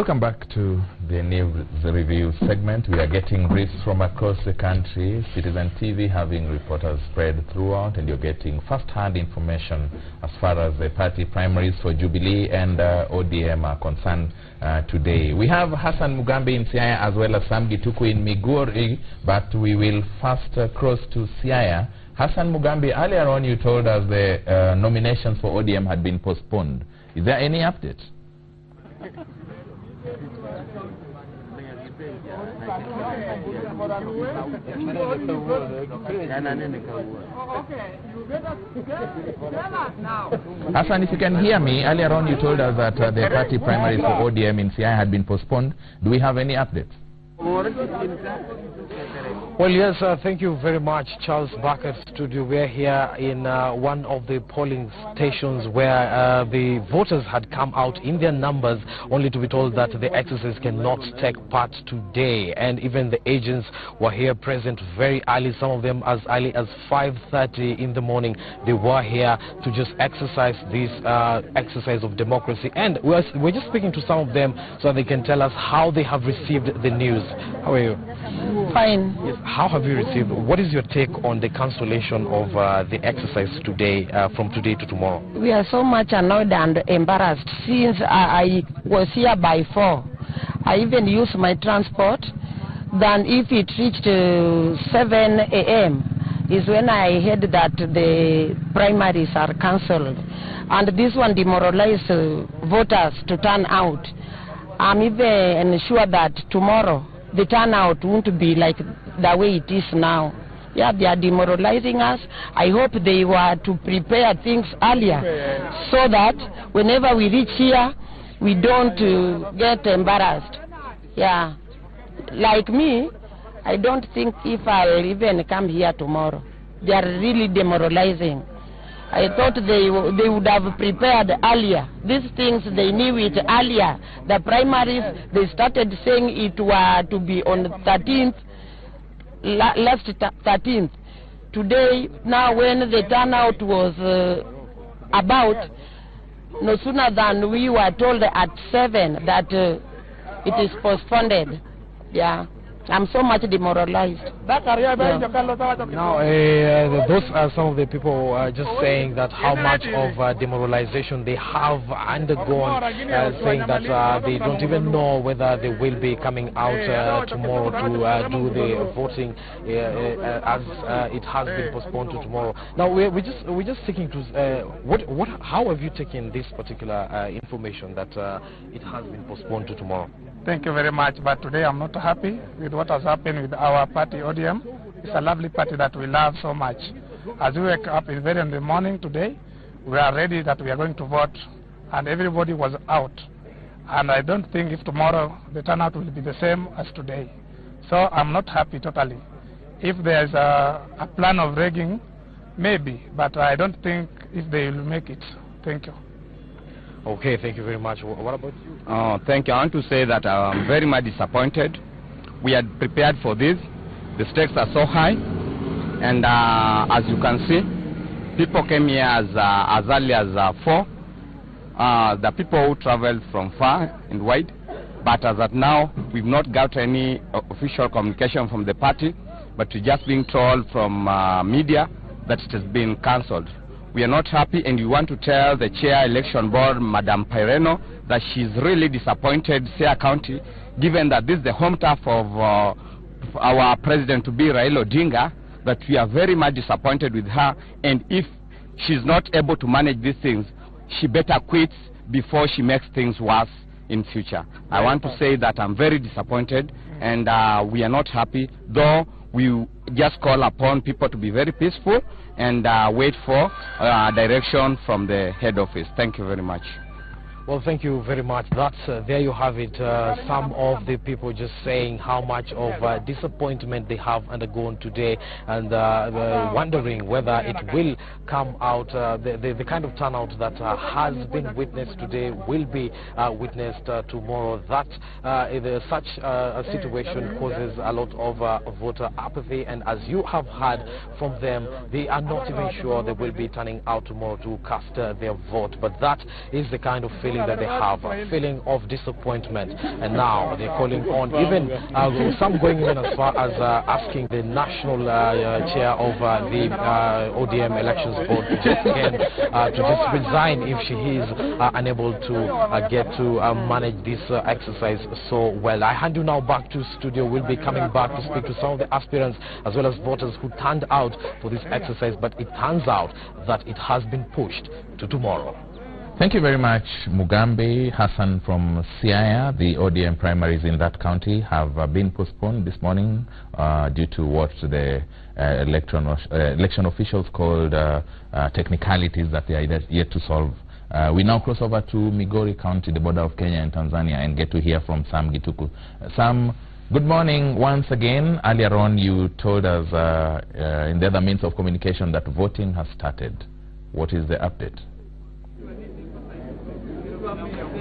Welcome back to the News Review segment. We are getting briefs from across the country. Citizen TV having reporters spread throughout, and you're getting first-hand information as far as the party primaries for Jubilee and ODM are concerned today. We have Hassan Mugambi in Siaya as well as Sam Gituku in Migori, but we will first cross to Siaya. Hassan Mugambi, earlier on you told us the nominations for ODM had been postponed. Is there any update? Hassan, if you can hear me, earlier on you told us that the party primaries for ODM in Siaya had been postponed. Do we have any updates? Well, yes, thank you very much, Charles. Back at studio, we're here in one of the polling stations where the voters had come out in their numbers, only to be told that the exercise cannot take part today. And even the agents were here present very early, some of them as early as 5:30 in the morning. They were here to just exercise this exercise of democracy. And we're just speaking to some of them so they can tell us how they have received the news. How are you? Fine. Yes. How have you received? What is your take on the cancellation of the exercise today, from today to tomorrow? We are so much annoyed and embarrassed since I was here by 4. I even used my transport. Then if it reached 7 a.m. is when I heard that the primaries are cancelled. And this one demoralized voters to turn out. I'm even sure that tomorrow the turnout won't be like the way it is now. Yeah, they are demoralizing us. I hope they were to prepare things earlier so that whenever we reach here, we don't get embarrassed. Yeah, like me, I don't think if I'll even come here tomorrow. They are really demoralizing. I thought they would have prepared earlier. These things, they knew it earlier. The primaries, they started saying it were to be on the 13th, last 13th. Today, now when the turnout was about, no sooner than we were told at 7 that it is postponed. Yeah. I'm so much demoralized. Now, those are some of the people just saying that how much of demoralization they have undergone, saying that they don't even know whether they will be coming out tomorrow to do the voting, as it has been postponed to tomorrow. Now, we're just seeking to how have you taken this particular information that it has been postponed to tomorrow? Thank you very much, but today I'm not happy with what has happened with our party ODM. It's a lovely party that we love so much. As we wake up in the morning today, we are ready that we are going to vote, and everybody was out. And I don't think if tomorrow the turnout will be the same as today. So I'm not happy totally. If there's a plan of rigging, maybe, but I don't think if they will make it. Thank you. Okay, thank you very much. What about you? Thank you. I want to say that I'm very much disappointed. We had prepared for this. The stakes are so high, and as you can see, people came here as early as 4. The people who traveled from far and wide, but as at now, we've not got any official communication from the party, but we're just being told from media that it has been cancelled. We are not happy, and we want to tell the Chair Election Board, Madam Pireno, that she's really disappointed, Siaya County, given that this is the home turf of our president to be Raila Odinga, that we are very much disappointed with her, and if she's not able to manage these things, she better quit before she makes things worse in future. I want to say that I'm very disappointed, and we are not happy, though we just call upon people to be very peaceful and wait for direction from the head office. Thank you very much. Well, thank you very much. That's there you have it. Some of the people just saying how much of disappointment they have undergone today, and wondering whether it will come out. The kind of turnout that has been witnessed today will be witnessed tomorrow. That such a situation causes a lot of voter apathy, and as you have heard from them, they are not even sure they will be turning out tomorrow to cast their vote. But that is the kind of feeling say that they have a feeling of disappointment, and now they're calling on even some going even as far as asking the national chair of the ODM elections board to just resign if she is unable to get to manage this exercise so well. I hand you now back to studio. We'll be coming back to speak to some of the aspirants as well as voters who turned out for this exercise, but it turns out that it has been pushed to tomorrow. Thank you very much, Mugambi. Hassan from Siaya. The ODM primaries in that county have been postponed this morning due to what the election officials called technicalities that they are yet to solve. We now cross over to Migori County, the border of Kenya and Tanzania, and get to hear from Sam Gituku. Sam, good morning once again. Earlier on, you told us in the other means of communication that voting has started. What is the update?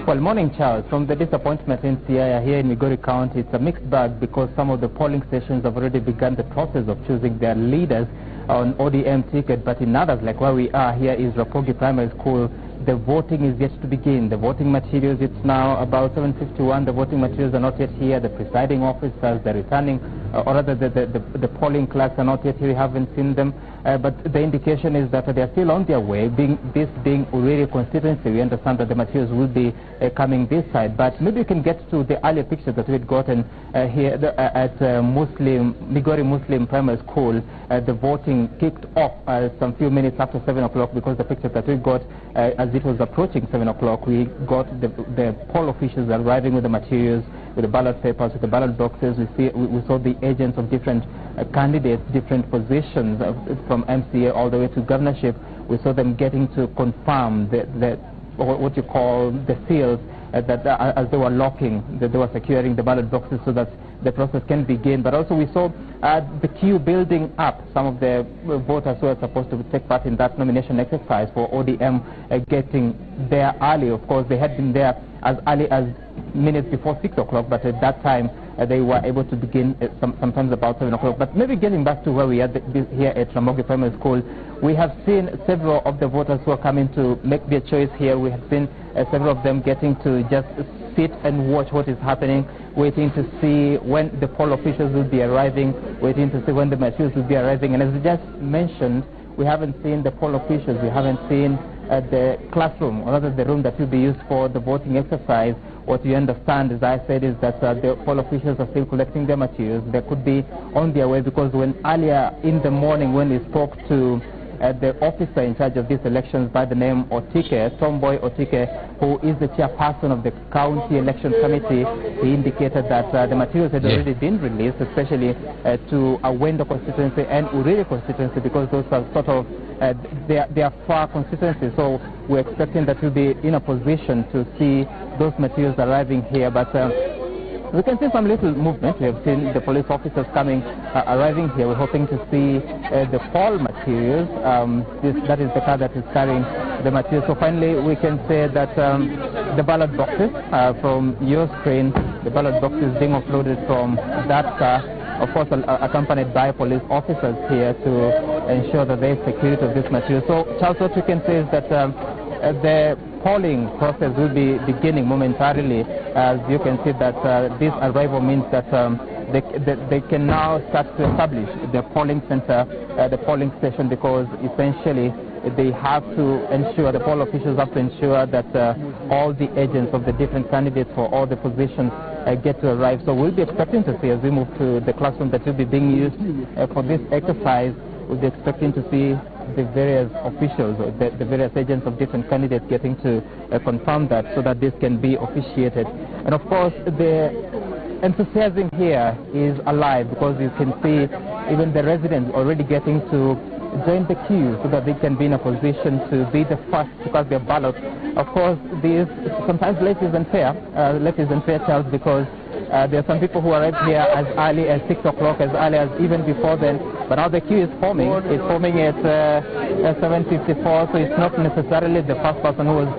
Well, morning, Charles. From the disappointment in Siaya here in Migori County, it's a mixed bag because some of the polling stations have already begun the process of choosing their leaders on ODM ticket, but in others, like where we are here is Rapogi Primary School, the voting is yet to begin. The voting materials, it's now about 7:51. The voting materials are not yet here. The presiding officers, the returning, or rather the polling clerks are not yet here. We haven't seen them. But the indication is that they are still on their way. This being already a constituency, we understand that the materials will be coming this side. But maybe you can get to the earlier picture that we'd gotten here at Migori Muslim Primary School. The voting kicked off some few minutes after 7 o'clock because the picture that we got as it was approaching 7 o'clock, we got the poll officials arriving with the materials, with the ballot papers, with the ballot boxes. We saw the agents of different candidates, different positions from MCA all the way to governorship. We saw them getting to confirm what you call the seals that as they were locking, that they were securing the ballot boxes so that the process can begin. But also we saw the queue building up. Some of the voters who are supposed to take part in that nomination exercise for ODM getting there early. Of course, they had been there as early as minutes before 6 o'clock, but at that time they were able to begin sometimes about 7 o'clock. But maybe getting back to where we are here at Ramogi Primary School, we have seen several of the voters who are coming to make their choice here. We have seen several of them getting to just sit and watch what is happening, waiting to see when the poll officials will be arriving, waiting to see when the materials will be arriving. And as we just mentioned, we haven't seen the poll officials, we haven't seen the classroom, or rather the room that will be used for the voting exercise. What you understand, as I said, is that the poll officials are still collecting their materials. They could be on their way because when earlier in the morning when we spoke to the officer in charge of these elections by the name Otike, Tomboy Otike, who is the chairperson of the county election committee, he indicated that the materials had already been released, especially to Awendo constituency and Uriri constituency, because those are sort of they are far constituencies. So we're expecting that we'll be in a position to see those materials arriving here. But we can see some little movement. We have seen the police officers coming, arriving here. We're hoping to see the poll materials. That is the car that is carrying the materials. So finally, we can say that the ballot boxes from your screen, the ballot boxes being offloaded from that car, of course, accompanied by police officers here to ensure that there is security of this material. So, Charles, what we can say is that the polling process will be beginning momentarily. As you can see that this arrival means that they can now start to establish the polling center, the polling station, because essentially they have to ensure, the poll officials have to ensure that all the agents of the different candidates for all the positions get to arrive. So we'll be expecting to see, as we move to the classroom that will be being used for this exercise, we'll be expecting to see the various officials, or the various agents of different candidates getting to confirm that, so that this can be officiated. And of course, the enthusiasm here is alive, because you can see even the residents already getting to join the queue so that they can be in a position to be the first to cast their ballot. Of course, this sometimes late is unfair, Charles, because there are some people who arrived here as early as 6 o'clock, as early as even before then. But now the queue is forming. It's forming at 7:54, so it's not necessarily the first person who was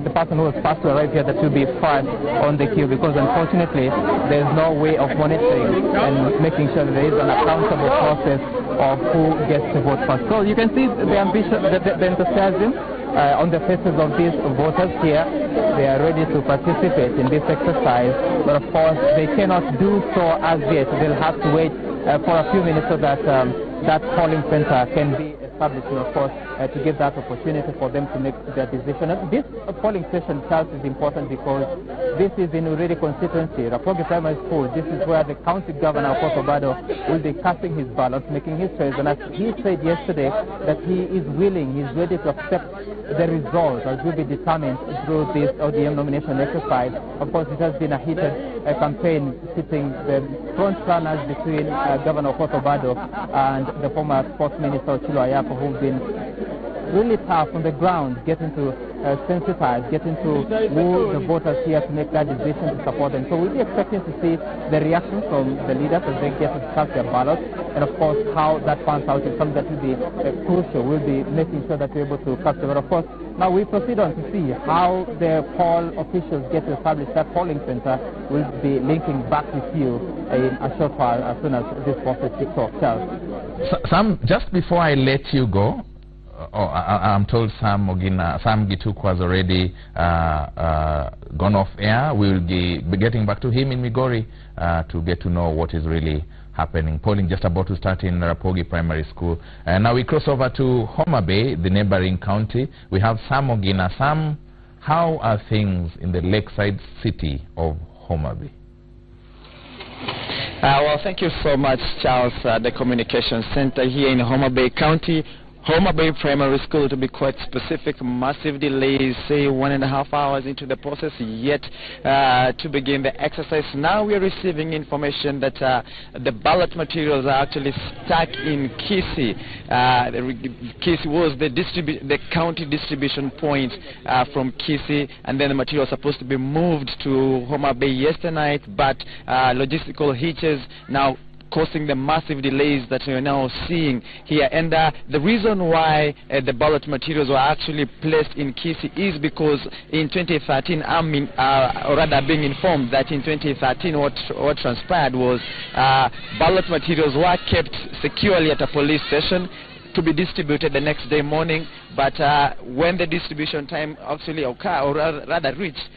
the person who was first to arrive here that will be first on the queue, because unfortunately there is no way of monitoring and making sure that there is an accountable process of who gets to vote first. So you can see the ambition, the enthusiasm on the faces of these voters here, they are ready to participate in this exercise, but of course they cannot do so as yet. They'll have to wait for a few minutes so that that polling center can be established, and of course to give that opportunity for them to make their decision. And this polling station, Charles, is important because this is in Uredi constituency, Rapogi Primary School. This is where the county governor of Otobado will be casting his ballot, making his choice. And as he said yesterday, that he is willing, he's ready to accept the results as will be determined through this ODM nomination exercise. Of course, it has been a heated campaign, sitting the front runners between Governor of Otobado and the former Sports Minister Chilo Ayapo, who've been really tough on the ground, getting to sensitize, getting to woo the voters here to make that decision to support them. So we'll be expecting to see the reaction from the leaders as they get to cast their ballots, and of course how that pans out is something that will be crucial. We'll be making sure that we're able to capture. But of course, now we proceed on to see how the poll officials get to establish that polling center. We'll be linking back with you in a short while as soon as this process kicks off. Charles. Sam, just before I let you go, I'm told Sam Gituk was already gone off air. We'll be getting back to him in Migori to get to know what is really happening. Polling just about to start in Rapogi Primary School. Now we cross over to Homa Bay, the neighboring county. We have Sam Ogina. Sam, how are things in the lakeside city of Homa Bay? Well, thank you so much, Charles. The Communications Center here in Homa Bay County. Homa Bay Primary School, to be quite specific, massive delays, say 1.5 hours into the process yet to begin the exercise. Now we are receiving information that the ballot materials are actually stuck in Kisi. Kisi was the county distribution point from Kisi, and then the material was supposed to be moved to Homa Bay yesterday night, but logistical hitches now causing the massive delays that we are now seeing here. And the reason why the ballot materials were actually placed in Kisi is because in 2013, or rather being informed that in 2013 what transpired was ballot materials were kept securely at a police station to be distributed the next day morning, but when the distribution time actually occurred, or rather reached,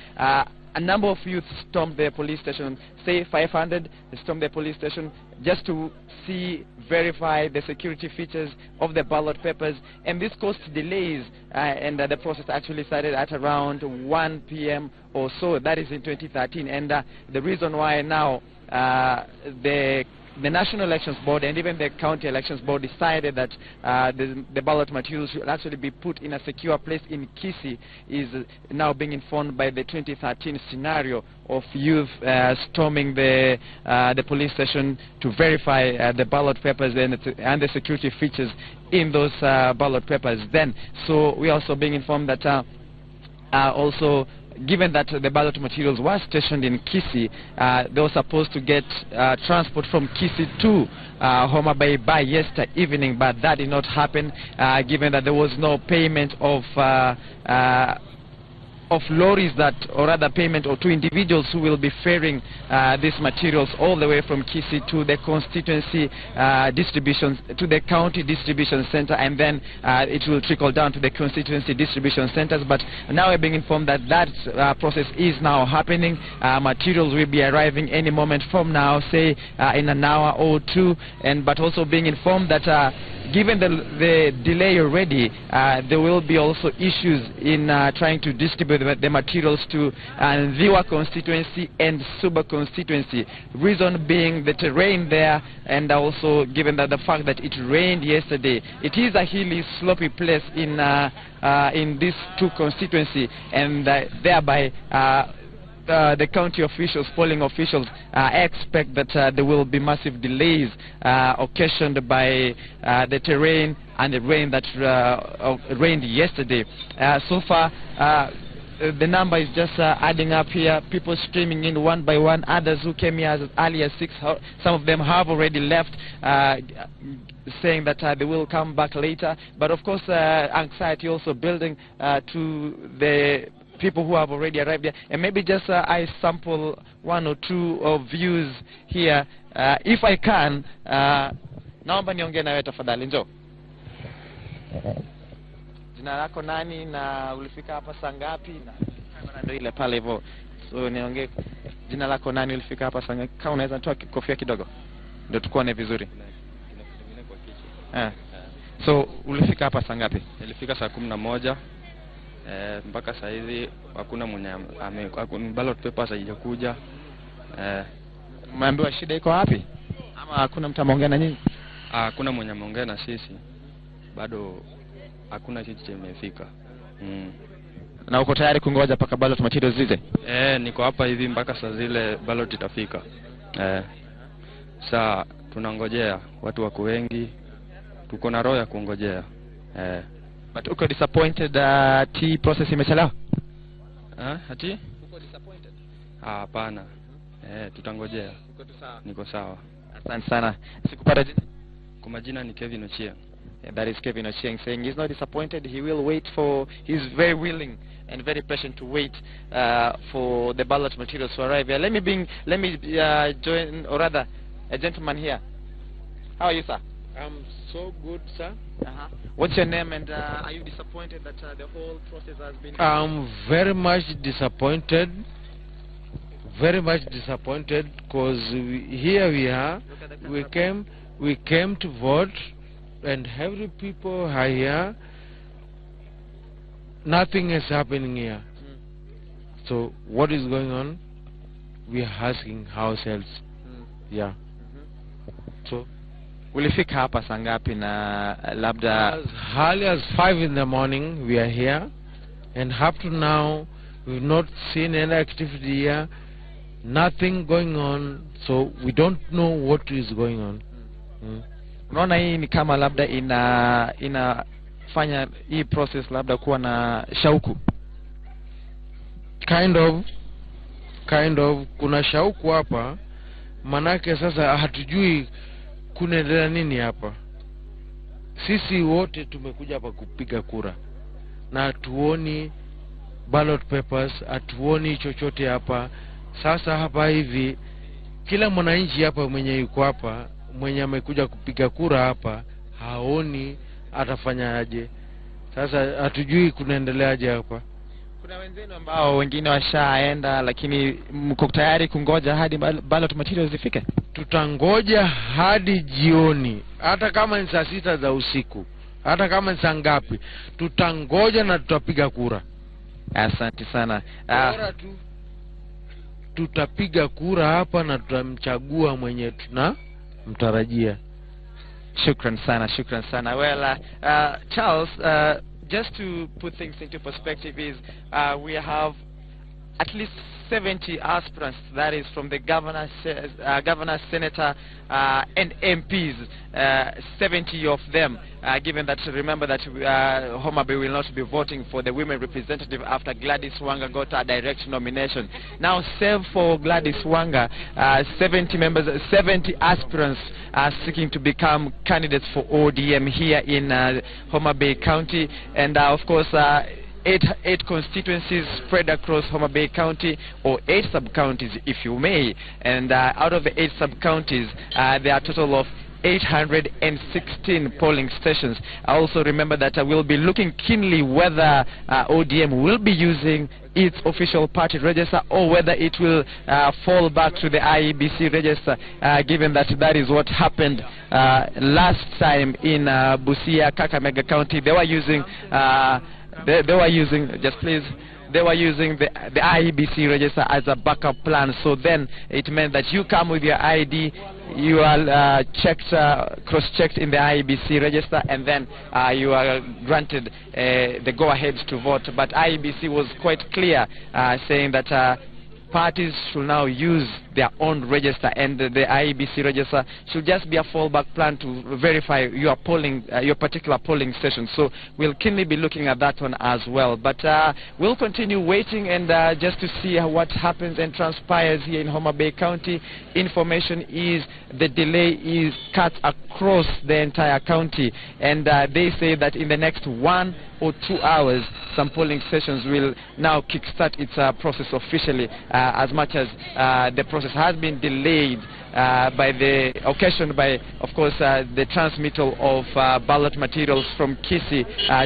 a number of youth stormed the police station, say 500, they stormed the police station just to verify the security features of the ballot papers, and this caused delays, and the process actually started at around 1 p.m. or so. That is in 2013, and the reason why now the National Elections Board and even the County Elections Board decided that the ballot materials should actually be put in a secure place in Kisi is now being informed by the 2013 scenario of youth storming the police station to verify the ballot papers and the security features in those ballot papers then. So we are also being informed that also, given that the ballot materials were stationed in Kisi, they were supposed to get transport from Kisi to Homa Bay by yesterday evening, but that did not happen, given that there was no payment of lorries or rather payment or to individuals who will be ferrying these materials all the way from Kisi to the constituency distribution, to the county distribution center, and then it will trickle down to the constituency distribution centers. But now we're being informed that that process is now happening. Materials will be arriving any moment from now, say in an hour or two, but also being informed that given the delay already, there will be also issues in trying to distribute the materials to Nziwa constituency and Suba constituency. Reason being the terrain there, and also given that the fact that it rained yesterday, it is a hilly, slopey place in these two constituencies, and thereby the county officials, polling officials, expect that there will be massive delays occasioned by the terrain and the rain that rained yesterday. So far, the number is just adding up here. People streaming in one by one. Others who came here as early as 6, some of them have already left, saying that they will come back later. But of course, anxiety also building to the people who have already arrived there. And maybe just I sample one or two of views here. If I can, naomba niongee nawe tafadhali, njoo. Jina lako nani na ulifika hapa saa ngapi? Na kamera ndio ile pale hivyo. So niongee jina lako nani, ulifika hapa saa ngapi? Kama unaweza toa kofia kidogo ndio tukuone vizuri. So ulifika hapa saa ngapi? Nilifika saa 11. Mpaka saa hizi hakuna mwenye ballot papers haijakuja. Umeambiwa shida iko wapi? Ama hakuna mtu ameongea na nyinyi? Hakuna mwenye ameongea na sisi. Bado hakuna kitu kimefika. Na uko tayari kungoja mpaka ballot materials zize? Niko hapa hivi mpaka saa zile ballot itafika. Saa tunangojea, watu wako wengi. Tuko na roho ya kungojea. But uko disappointed tea process imechelewa? Ati? Uko disappointed? Hapana. Tutangojea. Niko sawa. Asante sana. Sikupata jina. Kwa majina ni Kevin Ochieng. That is Kevin Ochieng saying he's not disappointed. He will wait for, he's very willing and very patient to wait for the ballot materials to arrive. Let me join, or rather, a gentleman here. How are you, sir? I'm so good, sir. What's your name, and are you disappointed that the whole process has been... I'm very much disappointed. Very much disappointed because here we are. We came to vote, and every people are here. Nothing is happening here. So what is going on? We are asking ourselves. Yeah. So ulifika hapa saa ngapi na labda? As early as 5 in the morning we are here, and up to now we've not seen any activity here. Nothing going on, so we don't know what is going on. Unaona hii ni kama labda inafanya hii process labda kuwa na shauku? Kind of kuna shauku hapa, manake sasa hatujui kunaendelea nini hapa. Sisi wote tumekuja hapa kupiga kura na hatuoni ballot papers, hatuoni chochote hapa. Sasa hapa hivi kila mwananchi hapa mwenye yuko hapa, mwenye amekuja kupiga kura hapa, haoni atafanya aje. Sasa hatujui kunaendeleaje hapa. Kuna wenzenu ambao wengine washaenda, lakini mko tayari kungoja hadi ballot materials zifike? Tutangoja hadi jioni, hata kama ni saa 6 za usiku, hata kama ni saa ngapi, tutangoja na tutapiga kura. Asante sana. Bora tu tutapiga kura hapa na tutamchagua mwenye tunamtarajia. Shukran sana. Well, Charles, just to put things into perspective is we have at least 70 aspirants, that is from the governor, senator, and MPs, 70 of them, given that, remember that Homa Bay will not be voting for the women representative after Gladys Wanga got a direct nomination. Now, save for Gladys Wanga, 70 aspirants are seeking to become candidates for ODM here in Homa Bay County, and of course, 8 constituencies spread across Homa Bay County, or 8 sub-counties if you may, and out of the 8 sub-counties there are a total of 816 polling stations. I also remember that we'll be looking keenly whether ODM will be using its official party register or whether it will fall back to the IEBC register, given that that is what happened last time in Busia, Kakamega County. They were using they were using the IEBC register as a backup plan. So then it meant that you come with your ID, you are cross-checked in the IEBC register, and then you are granted the go-ahead to vote. But IEBC was quite clear, saying that parties should now use their own register, and the IEBC register should just be a fallback plan to verify your particular polling station. So we'll keenly be looking at that one as well. But we'll continue waiting and just to see what happens and transpires here in Homa Bay County. Information is the delay is cut across the entire county, and they say that in the next 1 or 2 hours, some polling stations will now kickstart its process officially. as much as the process has been delayed occasioned by, of course, the transmittal of ballot materials from Kisii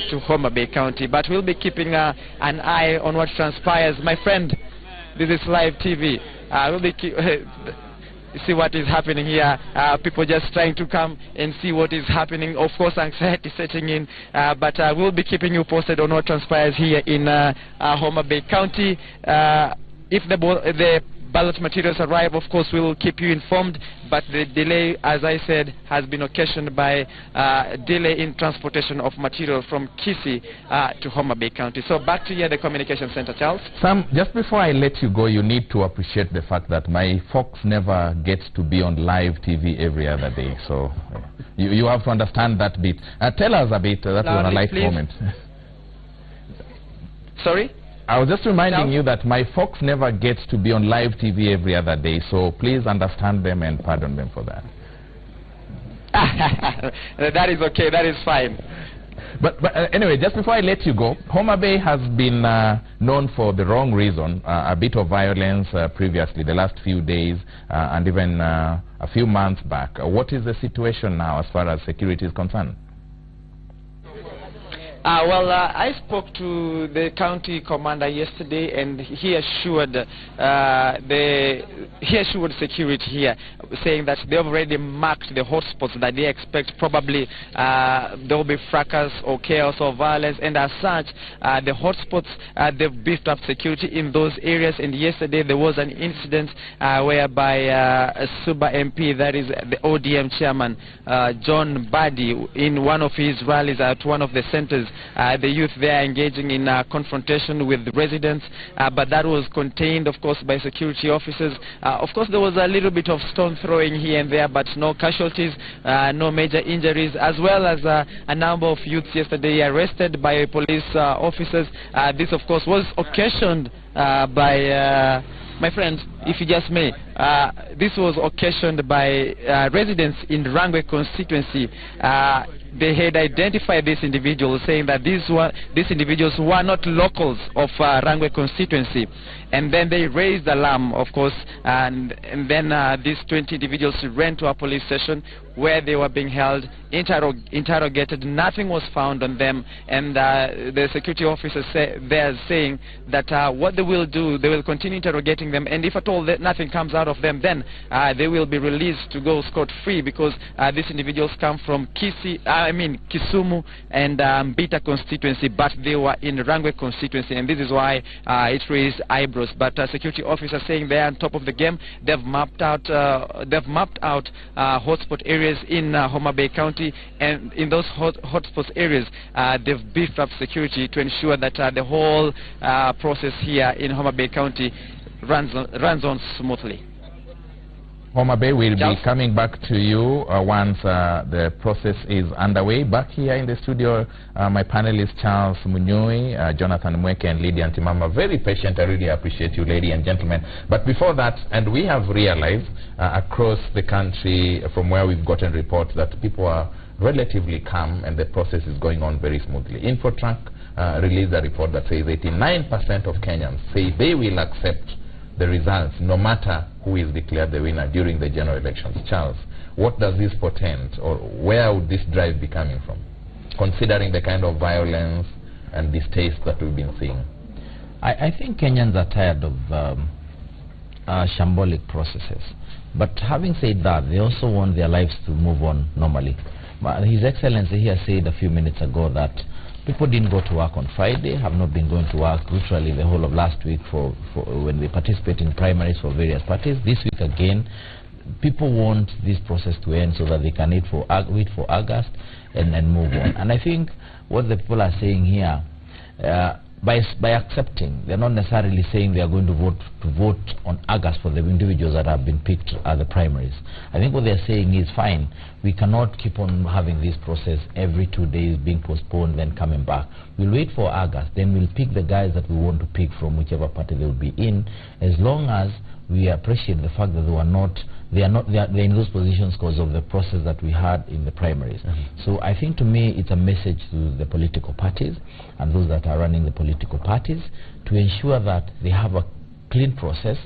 to Homa Bay County. But we'll be keeping an eye on what transpires. My friend, this is live TV. We'll be see what is happening here. People just trying to come and see what is happening. Of course, anxiety setting in, but we'll be keeping you posted on what transpires here in Homa Bay County. If the ballot materials arrive, of course, we will keep you informed, but the delay, as I said, has been occasioned by delay in transportation of material from Kisii to Homa Bay County. So back to you at the Communication Center, Charles. Sam, just before I let you go, you need to appreciate the fact that my Fox never gets to be on live TV every other day, so you have to understand that bit. Tell us a bit, that was a light moment. Sorry? I was just reminding you that my Fox never gets to be on live TV every other day, so please understand them and pardon them for that. That is okay, that is fine. But anyway, just before I let you go, Homa Bay has been known for the wrong reason, a bit of violence previously, the last few days, and even a few months back. What is the situation now as far as security is concerned? I spoke to the county commander yesterday, and he assured security here, saying that they have already marked the hotspots that they expect probably there will be fracas or chaos or violence, and as such, the hotspots, they've beefed up security in those areas. And yesterday there was an incident whereby a Suba MP, that is the ODM chairman, John Badi, in one of his rallies at one of the centers, the youth there engaging in confrontation with the residents, but that was contained, of course, by security officers. Of course, there was a little bit of stone throwing here and there, but no casualties, no major injuries, as well as a number of youths yesterday arrested by police officers. This, of course, was occasioned by... my friend, if you just may, this was occasioned by residents in Rangwe constituency. They had identified these individuals, saying that these individuals were not locals of Rangwe constituency. And then they raised alarm, of course, and then these 20 individuals ran to a police station where they were being held, interrogated. Nothing was found on them, and the security officers they're saying that what they will do, they will continue interrogating them, and if at all that nothing comes out of them, then they will be released to go scot-free, because these individuals come from Kisumu and Mbita constituency, but they were in Rangwe constituency, and this is why it raised eyebrows. But security officers saying they are on top of the game. They've mapped out hotspot areas in Homa Bay County, and in those hotspot areas, they've beefed up security to ensure that the whole process here in Homa Bay County runs on smoothly. Homa Bay will be coming back to you once the process is underway. Back here in the studio, my panelists Charles Munyui, Jonathan Mweke, and Lydia Ntimama. Very patient. I really appreciate you, ladies and gentlemen. But before that, and we have realized across the country from where we've gotten reports that people are relatively calm and the process is going on very smoothly. Infotrack released a report that says 89% of Kenyans say they will accept the results, no matter who is declared the winner during the general elections. Charles, what does this portend, or where would this drive be coming from, considering the kind of violence and distaste that we've been seeing? I think Kenyans are tired of shambolic processes. But having said that, they also want their lives to move on normally. His Excellency here said a few minutes ago that people didn't go to work on Friday, have not been going to work literally the whole of last week for when they participate in primaries for various parties. This week again, people want this process to end so that they can wait for August and move on. And I think what the people are saying here, by accepting, they're not necessarily saying they are going to vote on August for the individuals that have been picked at the primaries. I think what they're saying is, fine, we cannot keep on having this process every 2 days being postponed then coming back. We'll wait for August, then we'll pick the guys that we want to pick from whichever party they will be in, as long as we appreciate the fact that they're in those positions because of the process that we had in the primaries. So I think, to me, it's a message to the political parties and those that are running the political parties to ensure that they have a clean process,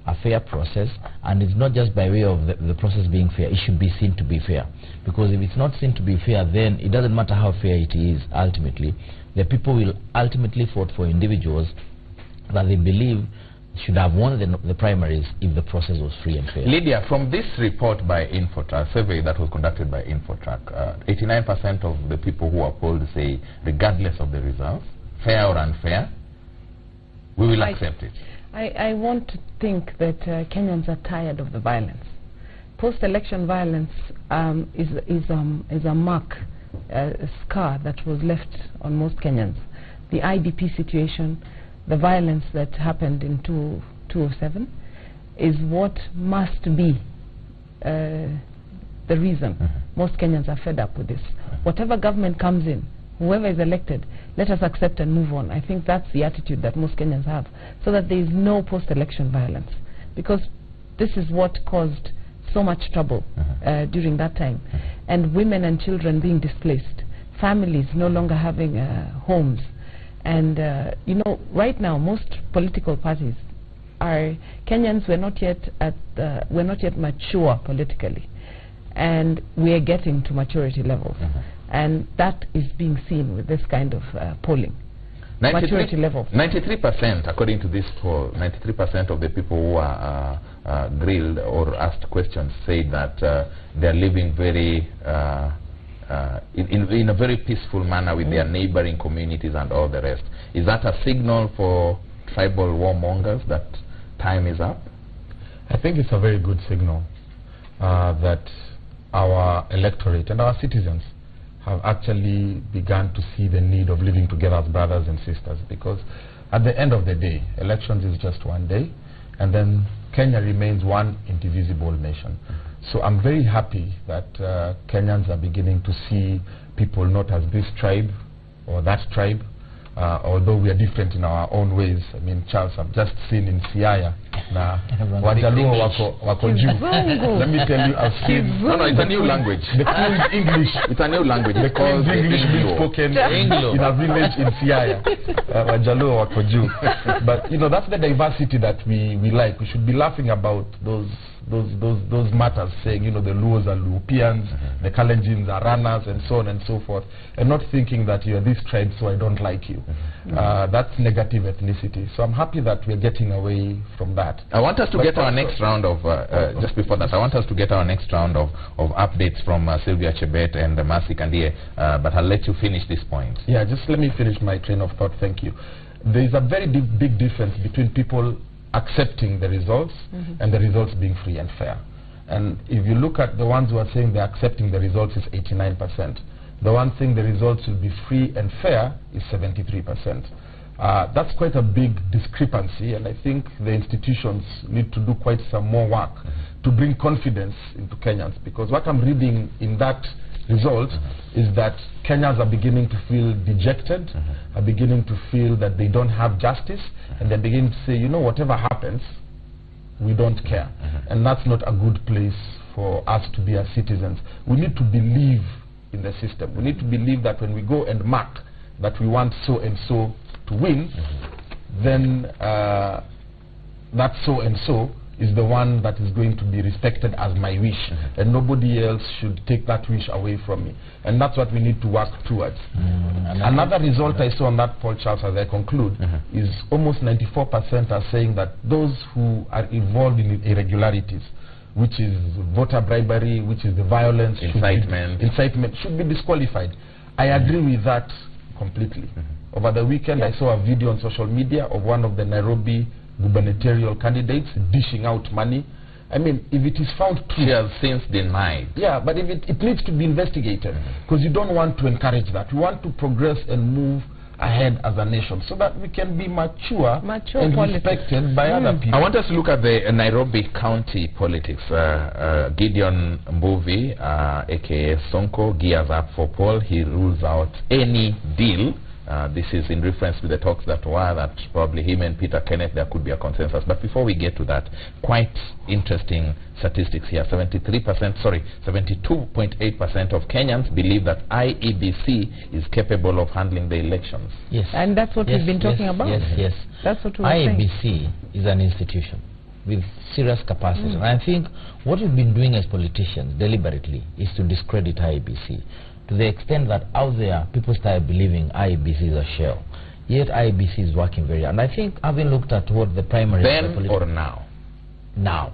a fair process, and it's not just by way of the process being fair. It should be seen to be fair, because if it's not seen to be fair, then it doesn't matter how fair it is. Ultimately, the people will ultimately vote for individuals that they believe should have won the primaries if the process was free and fair. Lydia, from this report by Infotrack, survey that was conducted by Infotrack, 89% of the people who are polled say, regardless of the results, fair or unfair, we will accept it. I want to think that Kenyans are tired of the violence. Post-election violence is a mark, a scar that was left on most Kenyans. The IDP situation, the violence that happened in 2007 is what must be the reason most Kenyans are fed up with this. Whatever government comes in, whoever is elected, let us accept and move on. I think that's the attitude that most Kenyans have, so that there is no post-election violence, because this is what caused so much trouble during that time, and women and children being displaced, families no longer having homes. And you know, right now most political parties are Kenyans. We're not yet mature politically, and we are getting to maturity levels, and that is being seen with this kind of polling. Maturity level. 93%, according to this poll, 93% of the people who are grilled or asked questions say that they're living very in a very peaceful manner with their neighboring communities and all the rest. Is that a signal for tribal warmongers that time is up? I think it's a very good signal that our electorate and our citizens have actually begun to see the need of living together as brothers and sisters, because at the end of the day, elections is just one day, and then Kenya remains one indivisible nation. So I'm very happy that Kenyans are beginning to see people not as this tribe or that tribe, although we are different in our own ways. I mean, Charles, I've just seen in Siaya na Wajaluo wako juu. Let me tell you, I've seen... No, it's a new language. The Queen's English. It's a new language. The Queen's English being spoken in a village in Siaya. Wajaluo wako juu. But, you know, that's the diversity that we like. We should be laughing about those matters, saying, you know, the Luos are Lupians, the Kalenjins are Ranas, and so on and so forth, and not thinking that you're this tribe, so I don't like you. That's negative ethnicity. So I'm happy that we're getting away from that. I want us to get our next round of, just before that, I want us to get our next round of updates from Sylvia Chebet and Mercy Kandie, but I'll let you finish this point. Yeah, just let me finish my train of thought, thank you. There is a very big difference between people accepting the results and the results being free and fair. And if you look at the ones who are saying they're accepting the results is 89%. The one thing the results will be free and fair is 73%. That's quite a big discrepancy, and I think the institutions need to do quite some more work to bring confidence into Kenyans, because what I'm reading in that result is that Kenyans are beginning to feel dejected, are beginning to feel that they don't have justice, and they're beginning to say, you know, whatever happens, we don't care. And that's not a good place for us to be as citizens. We need to believe in the system. We need to believe that when we go and mark that we want so and so to win, then that so and so is the one that is going to be respected as my wish, and nobody else should take that wish away from me. And that's what we need to work towards. Another result I saw on that poll, Charles, as I conclude, is almost 94% are saying that those who are involved in irregularities, which is voter bribery, which is the violence, incitement, should be disqualified. I agree with that completely. Over the weekend, I saw a video on social media of one of the Nairobi gubernatorial candidates dishing out money. I mean, if it is found true... She has since denied. Yeah, but if it needs to be investigated, because you don't want to encourage that. We want to progress and move ahead as a nation, so that we can be mature and respected by other people. I want us to look at the Nairobi County politics. Gideon Mbuvi, aka Sonko, gears up for poll. He rules out any deal This is in reference to the talks that were that probably him and Peter Kenneth, there could be a consensus. But before we get to that, quite interesting statistics here. 72.8% of Kenyans believe that IEBC is capable of handling the elections. Yes. And that's what we've been talking about. Yes. That's what we were saying. IEBC is an institution with serious capacity. And I think what we've been doing as politicians deliberately is to discredit IEBC to the extent that out there people start believing IEBC is a shell. Yet IEBC is working very hard. And I think having looked at what the primaries... Then or now? Now.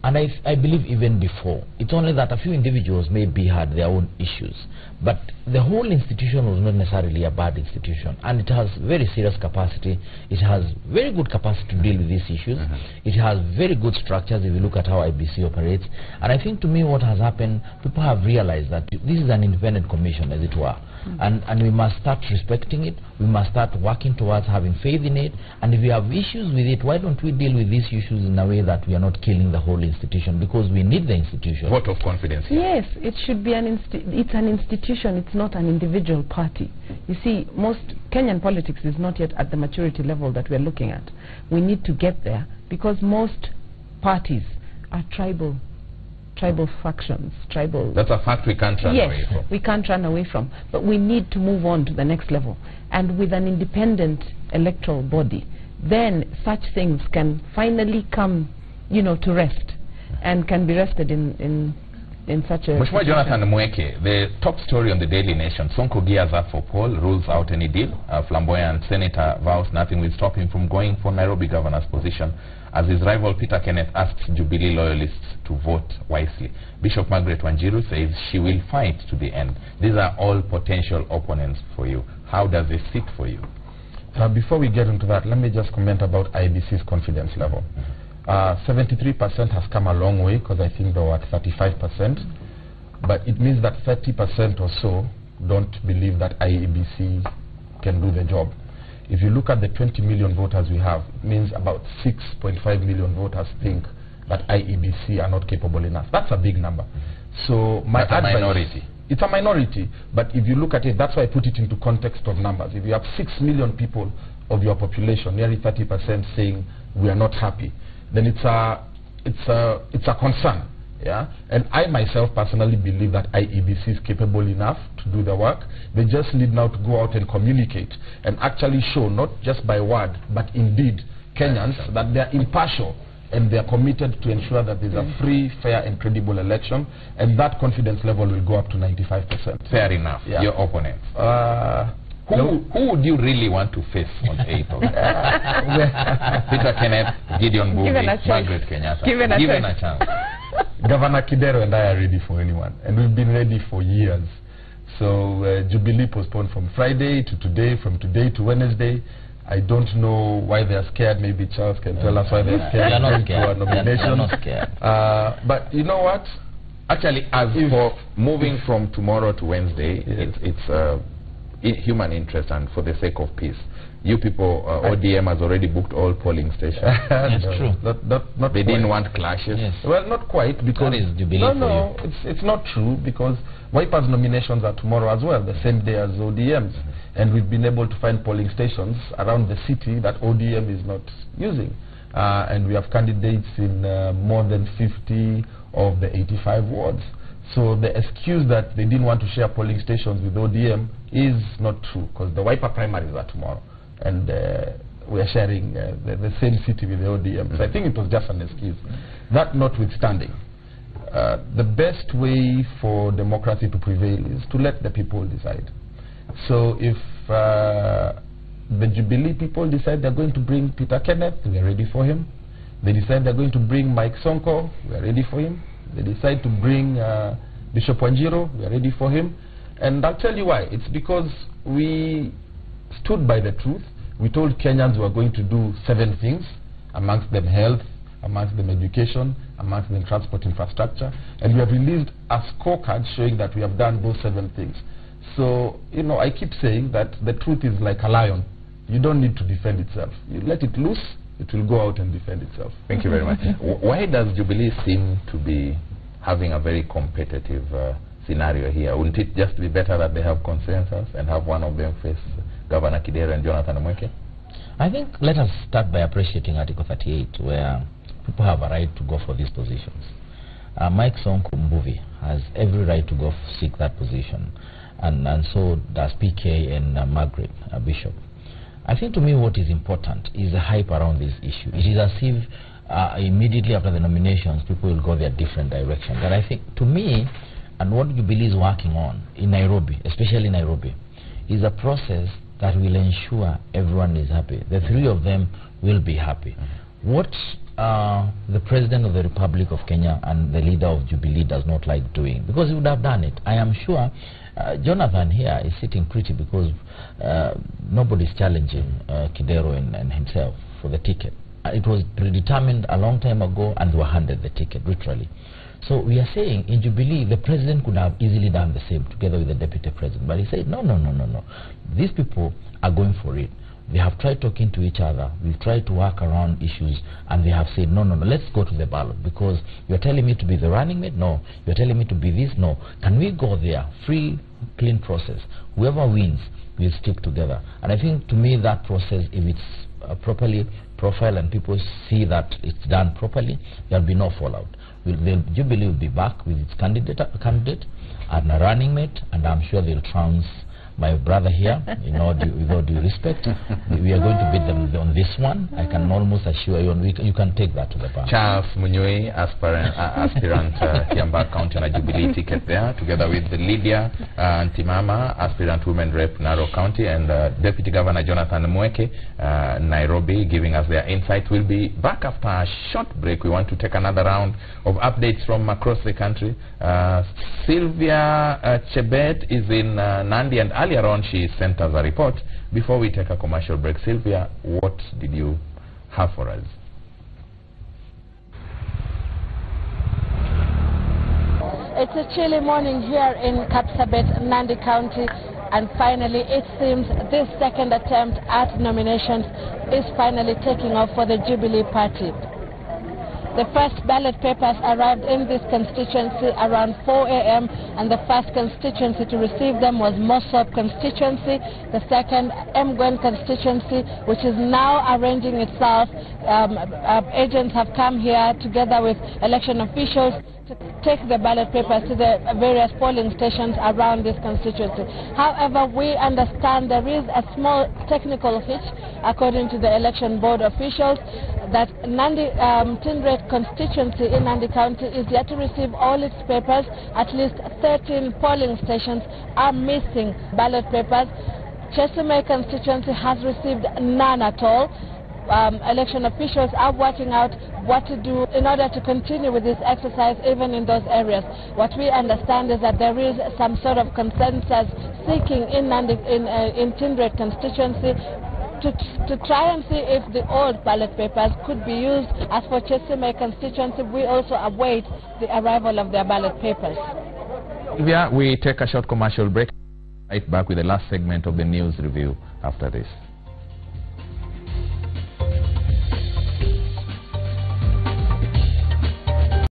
And I believe even before. It's only that a few individuals maybe had their own issues. But the whole institution was not necessarily a bad institution. And it has very serious capacity. It has very good capacity to deal with these issues. It has very good structures if you look at how IBC operates. And I think to me what has happened, people have realized that this is an independent commission, as it were. And we must start respecting it. We must start working towards having faith in it. And if we have issues with it, why don't we deal with these issues in a way that we are not killing the whole institution, because we need the institution. Vote of confidence here. Yes, it should be it's an institution, it's not an individual party. You see, most Kenyan politics is not yet at the maturity level that we're looking at. We need to get there, because most parties are tribal factions, tribal... That's a fact we can't run away from. Yes, we can't run away from. But we need to move on to the next level. And with an independent electoral body, then such things can finally come, to rest, and can be rested in such a... Mheshimiwa Jonathan Mweke, the top story on the Daily Nation, Sonko gears up for poll, rules out any deal. Flamboyant Senator vows nothing will stop him from going for Nairobi governor's position, as his rival Peter Kenneth asks Jubilee loyalists to vote wisely. Bishop Margaret Wanjiru says she will fight to the end. These are all potential opponents for you. How does it sit for you? Before we get into that, let me just comment about IBC's confidence level. 73% has come a long way, because I think they were at 35%. But it means that 30% or so don't believe that IEBC can do the job. If you look at the 20 million voters we have, it means about 6.5 million voters think that IEBC are not capable enough. That's a big number. So my advice... That's a minority. It's a minority, but if you look at it, that's why I put it into context of numbers. If you have 6 million people of your population, nearly 30% saying we are not happy, then it's a concern. Yeah, and I myself personally believe that IEBC is capable enough to do the work. They just need now to go out and communicate and actually show, not just by word, but indeed Kenyans, that they are impartial and they are committed to ensure that there's a free, fair and credible election, and that confidence level will go up to 95%. Fair enough. Yeah. Your opponents. Who would you really want to face on 8th of Peter Kenneth, Gideon Bubi, Margaret Kenyatta. Given a chance. Governor Kidero and I are ready for anyone, and we've been ready for years. So Jubilee postponed from Friday to today, from today to Wednesday. I don't know why they are scared. Maybe Charles can tell us why they are scared. They are not scared. Nomination. They are not scared. But you know what? Actually, as for moving from tomorrow to Wednesday, it's human interest and for the sake of peace. You people, ODM has already booked all polling stations. That's true. Not they didn't want clashes. Yes. Well, not quite, because no, it's not true, because Wiper's nominations are tomorrow as well, the same day as ODM's, and we've been able to find polling stations around the city that ODM is not using, and we have candidates in more than 50 of the 85 wards. So the excuse that they didn't want to share polling stations with ODM is not true, because the Wiper primaries are tomorrow, and we are sharing the same city with the ODM. So I think it was just an excuse. That notwithstanding, the best way for democracy to prevail is to let the people decide. So if the Jubilee people decide they're going to bring Peter Kenneth, we are ready for him. They decide they're going to bring Mike Sonko, we are ready for him. They decide to bring Bishop Wanjiru, we are ready for him. And I'll tell you why. It's because we stood by the truth. We told Kenyans we were going to do 7 things, amongst them health, amongst them education, amongst them transport infrastructure. And we have released a scorecard showing that we have done those 7 things. So, I keep saying that the truth is like a lion. You don't need to defend itself. You let it loose, it will go out and defend itself. Thank you very much. Why does Jubilee seem to be having a very competitive scenario here? Wouldn't it just be better that they have consensus and have one of them face Governor Kidero and Jonathan Mweke? I think let us start by appreciating Article 38, where people have a right to go for these positions. Mike Sonko Mbuvi has every right to go seek that position, and so does PK and Margaret Bishop. I think to me what is important is the hype around this issue. It is as if immediately after the nominations, people will go their different directions. And I think, to me, and what Jubilee is working on in Nairobi, especially Nairobi, is a process that will ensure everyone is happy. The three of them will be happy. What the President of the Republic of Kenya and the leader of Jubilee does not like doing, because he would have done it. I am sure Jonathan here is sitting pretty because nobody is challenging Kidero and himself for the ticket. It was predetermined a long time ago, and they were handed the ticket, literally. So we are saying in Jubilee, the President could have easily done the same together with the Deputy President. But he said, no. These people are going for it. They have tried talking to each other. We've tried to work around issues, and they have said, no, let's go to the ballot, because you're telling me to be the running mate? No. You're telling me to be this? No. Can we go there? Free, clean process. Whoever wins will stick together. And I think, to me, that process, if it's properly profiled and people see that it's done properly, there'll be no fallout. The Jubilee will be back with its candidate and a running mate, and I'm sure they'll trounce my brother here, with all due respect. We are going to beat them on this one. I can almost assure you, and you can take that to the bank. Charles Munyui, aspirant Kiambaa County on a Jubilee ticket there, together with Lydia Ntimama, aspirant women rep Narok County, and Deputy Governor Jonathan Mweke, Nairobi, giving us their insight. We'll be back after a short break. We want to take another round of updates from across the country. Sylvia Chebet is in Nandi, and earlier on she sent us a report. Before we take a commercial break, Sylvia, what did you have for us? It's a chilly morning here in Kapsabet, Nandi County, and finally it seems this second attempt at nominations is finally taking off for the Jubilee Party. The first ballot papers arrived in this constituency around 4 a.m. and the first constituency to receive them was Mosop constituency. The second, Mgwen constituency, which is now arranging itself. Agents have come here together with election officials to take the ballot papers to the various polling stations around this constituency. However, we understand there is a small technical hitch, according to the election board officials, that Nandi Tindret constituency in Nandi County is yet to receive all its papers. At least 13 polling stations are missing ballot papers. Chesume constituency has received none at all. Election officials are working out what to do in order to continue with this exercise even in those areas. What we understand is that there is some sort of consensus seeking in Tindret constituency to try and see if the old ballot papers could be used. As for Chesume constituency, we also await the arrival of their ballot papers. We take a short commercial break. Right back with the last segment of the news review after this.